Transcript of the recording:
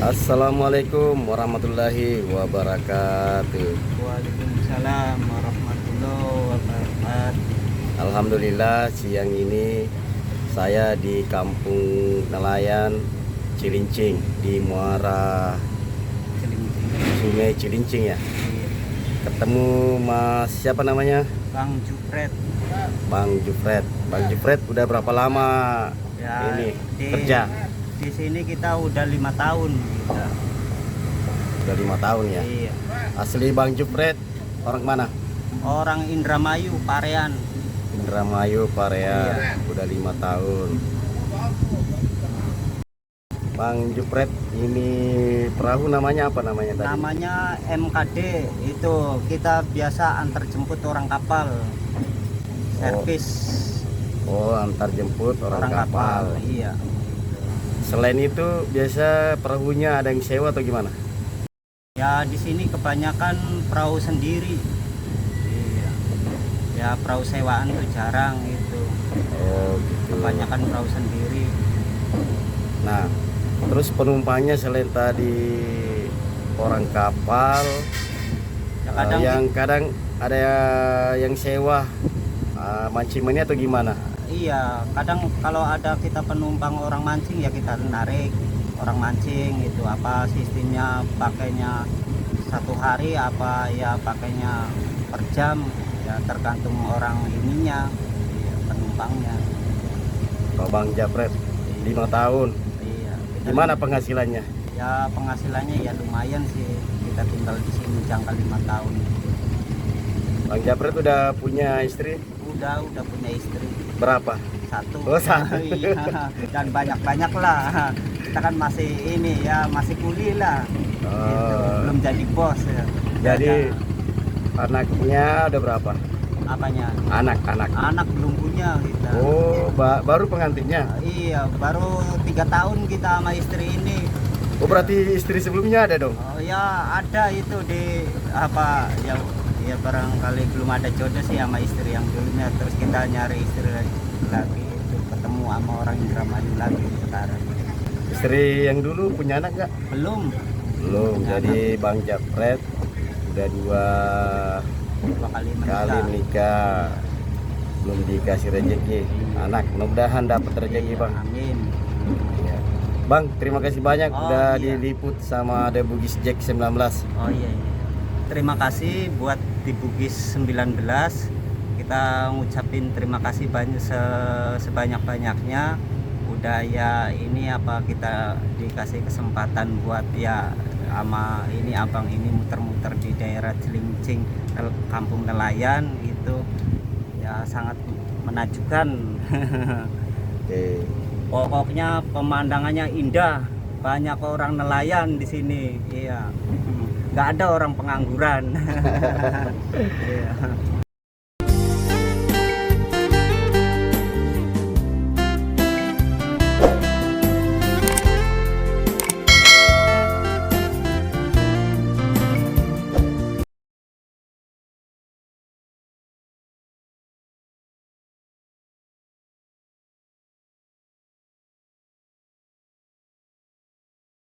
Assalamualaikum warahmatullahi wabarakatuh. Waalaikumsalam warahmatullahi wabarakatuh. Alhamdulillah siang ini saya di Kampung Nelayan Cilincing di Muara Cilincing. Sungai Cilincing ya. Iya. Ketemu Mas siapa namanya? Bang Jupret. Bang Jupret. Bang Jupret udah berapa lama Ya, ini di, kerja? di sini kita udah 5 tahun kita. Udah 5 tahun ya. Iya. Asli Bang Jupret orang mana? Orang Indramayu, Parean. Indramayu Parea. Iya. Udah 5 tahun. Bang Jupret, ini perahu namanya apa namanya tadi? Namanya MKD. Itu kita biasa antar jemput orang kapal. Servis Oh, antar jemput orang kapal. Iya. Selain itu, biasa perahunya ada yang sewa atau gimana? Ya di sini kebanyakan perahu sendiri. Iya. Ya perahu sewaan tuh jarang itu. Oh, gitu. Kebanyakan perahu sendiri. Nah, terus penumpangnya selain tadi orang kapal, Ya kadang yang kadang ada yang sewa mancingannya atau gimana? iya, kadang kalau ada kita penumpang orang mancing ya kita narik orang mancing itu apa sistemnya pakainya 1 hari apa ya pakainya per jam ya tergantung orang ininya iya, penumpangnya. Kalau Bang Jupret 5 tahun, Iya, gimana penghasilannya? ya penghasilannya ya lumayan sih kita tinggal di sini jangka 5 tahun. Bang Jupret udah punya istri Udah punya istri berapa? 1. Oh, 1. Iya, dan banyak lah kita kan masih ini ya masih kuli lah gitu. Belum jadi bos ya. Jadi Ya, anaknya ada berapa? apanya Anak-anak. belum punya kita. Oh, baru pengantinnya. Iya baru 3 tahun kita sama istri ini. Oh, berarti istri sebelumnya ada dong. Oh ya ada itu di apa ya ya barangkali belum ada jodoh sih sama istri yang dulunya terus kita nyari istri lagi itu ketemu sama orang Indramayu lagi sekarang. Istri yang dulu punya anak nggak? Belum Belum. Jadi Bang Jupret udah 2 kali kali menikah. Belum dikasih rezeki anak. Mudah-mudahan dapat rezeki, Bang. Amin. Iya. Bang, terima kasih banyak Oh, udah iya. diliput sama The Bugis Jack 19. Oh iya, iya. Terima kasih buat di Bugis 19. Kita ngucapin terima kasih banyak sebanyak-banyaknya. Udah ya ini apa kita dikasih kesempatan buat ya sama ini abang ini muter-muter di daerah Cilincing, Kampung Nelayan itu ya sangat menakjubkan. Oke. Pokoknya pemandangannya indah, banyak orang nelayan di sini. Iya. Nggak ada orang pengangguran. Iya.